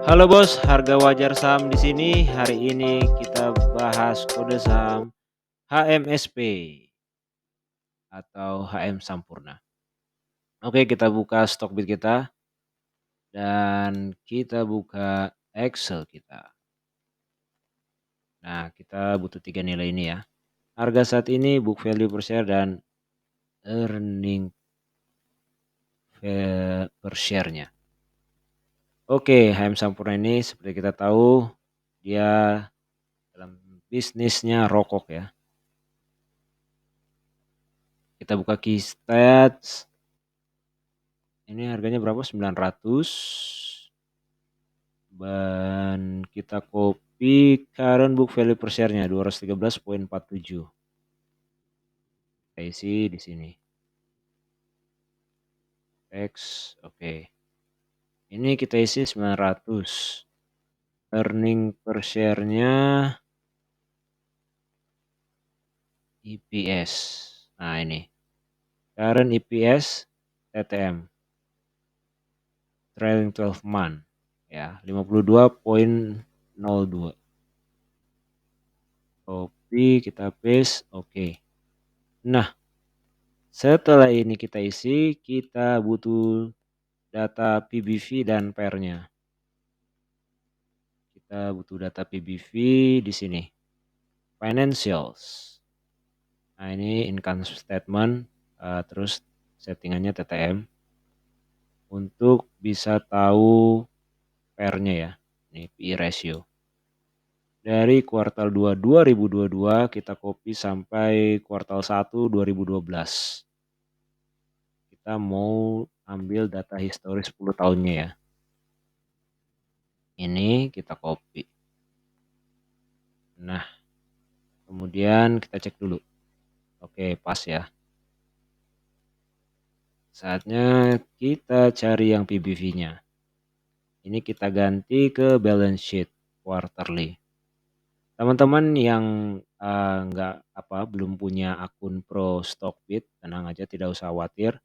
Halo Bos, harga wajar saham di sini. Hari ini kita bahas kode saham HMSP atau HM Sampurna. Oke, kita buka Stockbit kita dan kita buka Excel kita. Nah, kita butuh 3 nilai ini ya. Harga saat ini, book value per share dan earning per share-nya. Oke, HM Sampurna ini seperti kita tahu dia dalam bisnisnya rokok ya. Kita buka key stats. Ini harganya berapa? 900. Dan kita copy current book value per share-nya 213,47. Kita isi di sini. X, oke. Ini kita isi 900. Earning per share-nya EPS. Nah, ini. Current EPS TTM. Trailing 12 month. Ya, 52,02. Copy, kita paste, oke. Nah, setelah ini kita isi, kita butuh data PBV dan pair-nya. Kita butuh data PBV di sini. Financials. Nah, ini income statement, terus settingannya TTM. Untuk bisa tahu pair-nya ya. Ini PE ratio. Dari kuartal 2 2022 kita copy sampai kuartal 1 2012. Kita mau ambil data historis 10 tahunnya ya. Ini kita copy. Nah, kemudian kita cek dulu. Oke, pas ya. Saatnya kita cari yang PBV-nya. Ini kita ganti ke balance sheet quarterly. Teman-teman yang belum punya akun Pro Stockbit, tenang aja, tidak usah khawatir.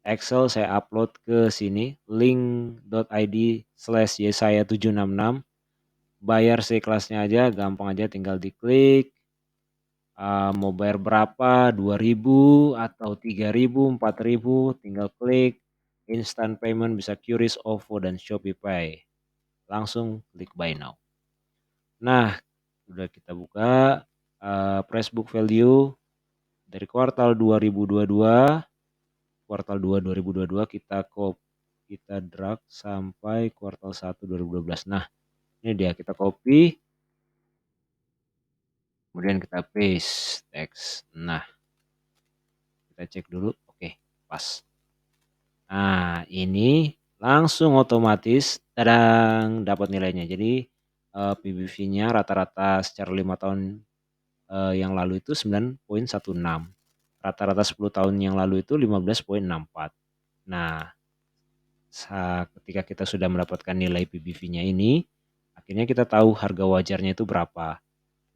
Excel saya upload ke sini, link.id/yesaya766. Bayar seikhlasnya aja, gampang aja, tinggal diklik. Mau bayar berapa, 2.000 atau 3.000, 4.000, tinggal klik. Instant payment bisa QRIS, OVO, dan Shopify. Langsung klik buy now. Nah, udah kita buka price book value dari kuartal 2022, kuartal 2 2022 kita drag sampai kuartal 1 2012. Nah, ini dia, kita copy, kemudian kita paste teks. Nah, kita cek dulu, oke, pas. Nah, ini langsung otomatis dapat nilainya. Jadi PBV-nya rata-rata secara 5 tahun yang lalu itu 9,16. Rata-rata 10 tahun yang lalu itu 15,64. Nah, ketika kita sudah mendapatkan nilai PBV-nya ini, akhirnya kita tahu harga wajarnya itu berapa.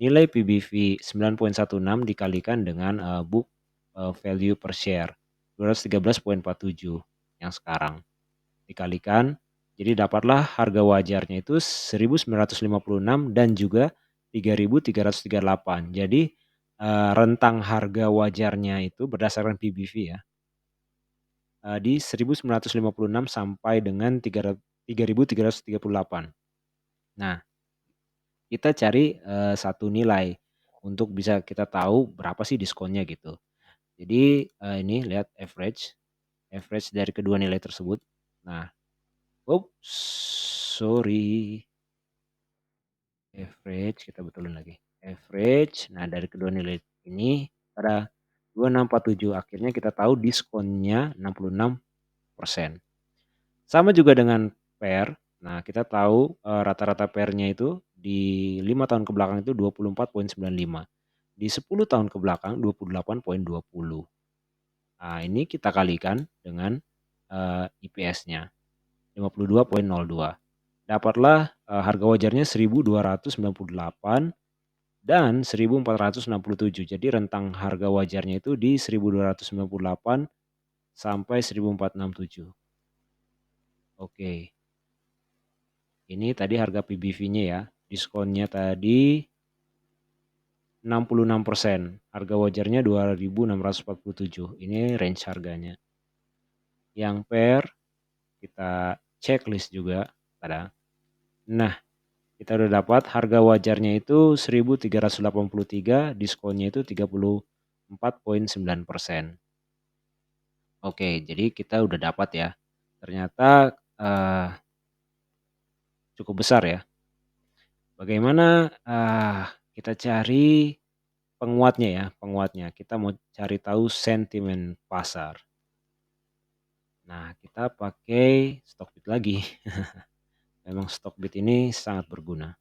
Nilai PBV 9,16 dikalikan dengan book value per share 213,47 yang sekarang. Dikalikan, jadi dapatlah harga wajarnya itu 1.956 dan juga 3.338. Jadi rentang harga wajarnya itu berdasarkan PBV ya, di 1.956 sampai dengan 3.338. Nah, kita cari satu nilai untuk bisa kita tahu berapa sih diskonnya gitu. Jadi ini lihat average dari kedua nilai tersebut. Nah, sorry. Average, kita betulin lagi. Average, nah dari kedua nilai ini ada 2647. Akhirnya kita tahu diskonnya 66%. Sama juga dengan pair. Nah, kita tahu rata-rata pairnya itu di 5 tahun ke belakang itu 24,95. Di 10 tahun ke belakang 28,20. Nah, ini kita kalikan dengan IPS-nya 52,02. Dapatlah harga wajarnya 1.298 dan 1.467. Jadi rentang harga wajarnya itu di 1.298 sampai 1.467. Oke. Ini tadi harga PBV-nya ya, diskonnya tadi 66%, harga wajarnya 2.647, ini range harganya. Yang pair, kita checklist juga, tada. Nah, kita udah dapat harga wajarnya itu 1.383, diskonnya itu 34,9%. Oke, jadi kita udah dapat ya. Ternyata cukup besar ya. Bagaimana kita cari penguatnya ya, penguatnya. Kita mau cari tahu sentimen pasar. Nah, kita pakai Stockbit lagi. Memang Stockbit ini sangat berguna.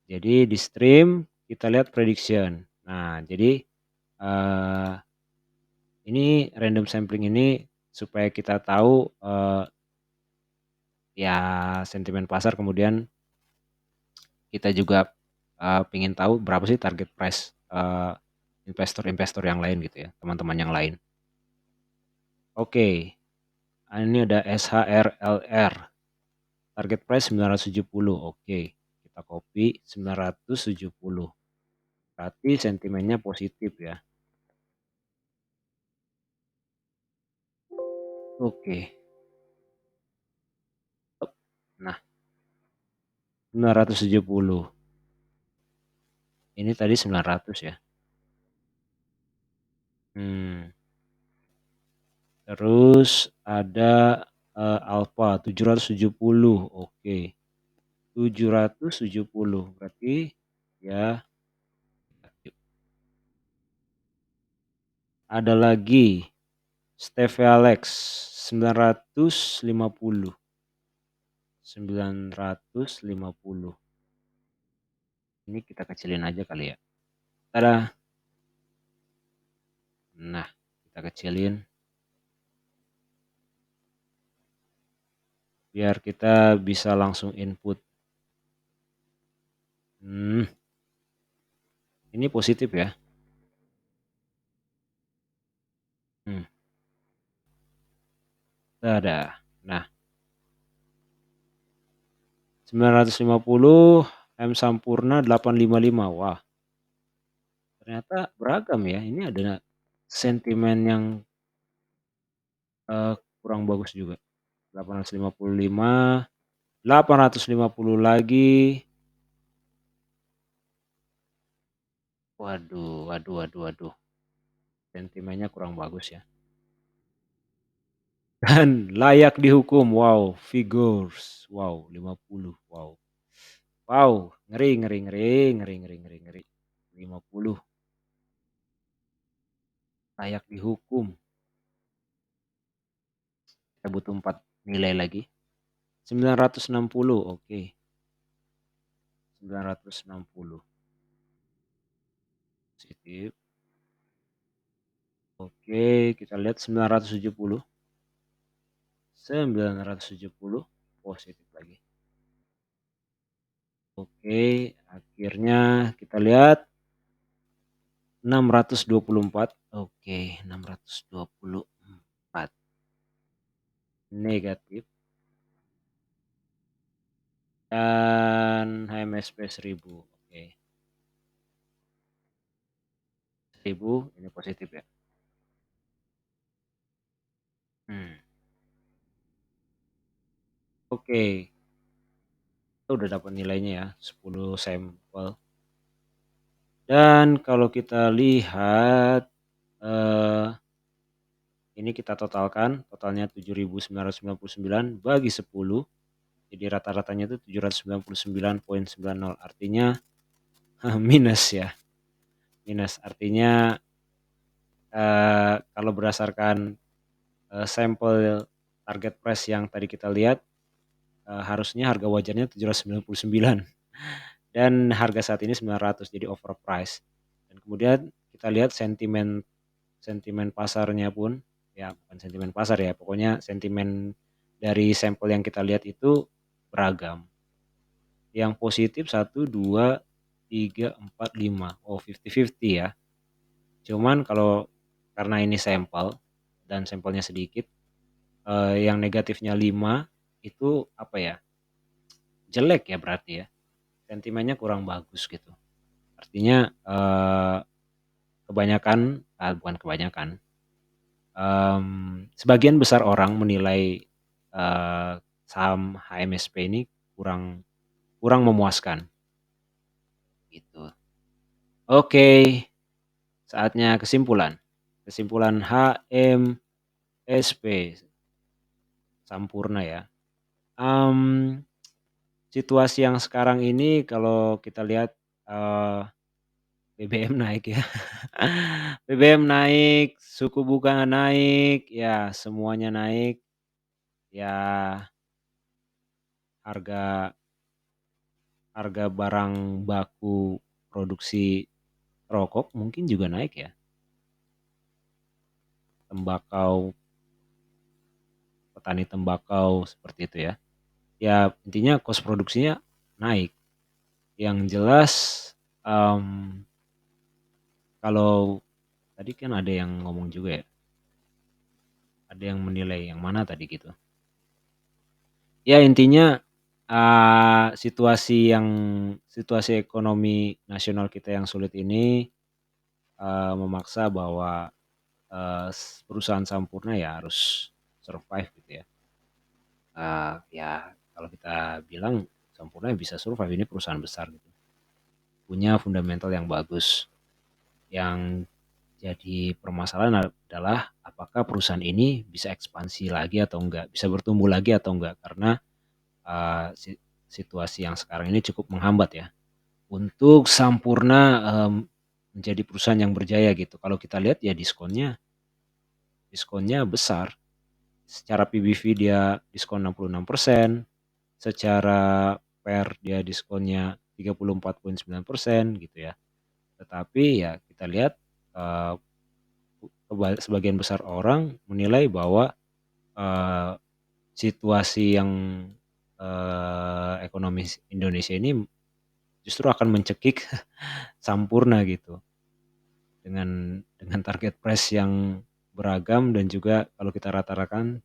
Jadi di stream kita lihat prediction. Nah, jadi ini random sampling ini supaya kita tahu ya sentimen pasar, kemudian kita juga pengen tahu berapa sih target price investor-investor yang lain gitu ya, teman-teman yang lain. Oke, ini ada SHRLR, target price 970. Oke, kita copy 970. Berarti sentimennya positif ya. Oke. Nah, 970. Ini tadi 900 ya. Terus ada Alpha 770. Oke. 770 berarti ya. Ada lagi Stevalex 950. 950. Ini kita kecilin aja kali ya. Tada. Nah, kita kecilin biar kita bisa langsung input. Ini positif ya. Tada. Nah, 950, M Sampurna 855. Wah, ternyata beragam ya. Ini ada sentimen yang kurang bagus juga. 855, 850 lagi. Waduh. Sentimennya kurang bagus ya. Dan layak dihukum. Wow, figures. Wow, 50. Wow. Wow, ngeri. 50. Layak dihukum. Kita butuh 4 nilai lagi. 960. Oke. 960. Positif. Oke, kita lihat 970. 970 positif lagi. Oke, akhirnya kita lihat 624. Oke, 624 negatif. Dan HMSP 1000. Oke. 1000 ini positif ya. Oke. Kita udah dapat nilainya ya, 10 sampel. Dan kalau kita lihat ini kita totalkan, totalnya 7.999 bagi 10. Jadi rata-ratanya itu 799,90, artinya minus ya. Minus artinya kalau berdasarkan sampel target price yang tadi kita lihat, harusnya harga wajarnya 799 dan harga saat ini 900, jadi overprice. Dan kemudian kita lihat sentimen pasarnya pun, ya bukan sentimen pasar ya, pokoknya sentimen dari sampel yang kita lihat itu beragam. Yang positif 1, 2, 3, 4, 5. Oh, 50-50 ya. Cuman kalau karena ini sampel dan sampelnya sedikit, yang negatifnya 5 itu apa ya? jelek ya berarti ya, sentimennya kurang bagus gitu. Artinya, bukan kebanyakan, sebagian besar orang menilai, saham HMSP ini kurang kurang memuaskan, gitu. Oke, saatnya kesimpulan. Kesimpulan HMSP, Sampurna ya. Mmm, Situasi yang sekarang ini kalau kita lihat, BBM naik ya. BBM naik, suku bunga naik, ya semuanya naik, ya harga harga barang baku produksi rokok mungkin juga naik ya, tembakau, petani tembakau seperti itu ya. Ya intinya kos produksinya naik. Yang jelas, mmm, kalau tadi kan ada yang ngomong juga ya, ada yang menilai yang mana tadi gitu? Ya intinya, situasi ekonomi nasional kita yang sulit ini, memaksa bahwa, perusahaan Sampurna ya harus survive gitu ya. Ya kalau kita bilang Sampurna bisa survive, ini perusahaan besar gitu, punya fundamental yang bagus. Yang jadi permasalahan adalah apakah perusahaan ini bisa ekspansi lagi atau enggak, bisa bertumbuh lagi atau enggak, karena, situasi yang sekarang ini cukup menghambat ya, untuk Sampurna, menjadi perusahaan yang berjaya gitu. Kalau kita lihat ya diskonnya diskonnya besar, secara PBV dia diskon 66%, secara PER dia diskonnya 34,9% gitu ya. Tetapi ya kita lihat, eee, sebagian besar orang menilai bahwa, eee, situasi yang, ekonomi Indonesia ini justru akan mencekik Sampurna gitu, dengan target price yang beragam dan juga kalau kita rata-ratakan,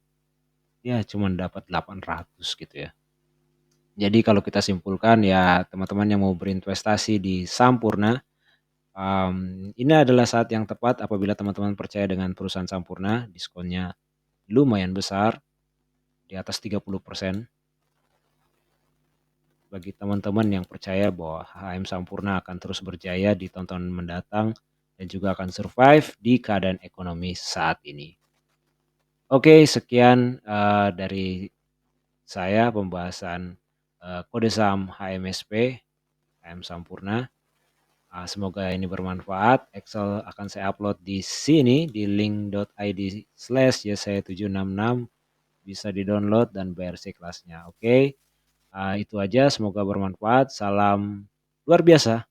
ya cuman dapat 800 gitu ya. Jadi kalau kita simpulkan ya teman-teman yang mau berinvestasi di Sampurna, ini adalah saat yang tepat apabila teman-teman percaya dengan perusahaan Sampurna, diskonnya lumayan besar, di atas 30%. Bagi teman-teman yang percaya bahwa HM Sampurna akan terus berjaya di tahun-tahun mendatang dan juga akan survive di keadaan ekonomi saat ini. Oke, sekian, dari saya pembahasan, kode saham HMSP, HM Sampurna. Semoga ini bermanfaat. Excel akan saya upload di sini di link.id/yesaya766, bisa di-download dan bayar kelasnya. Oke, itu aja semoga bermanfaat. Salam luar biasa.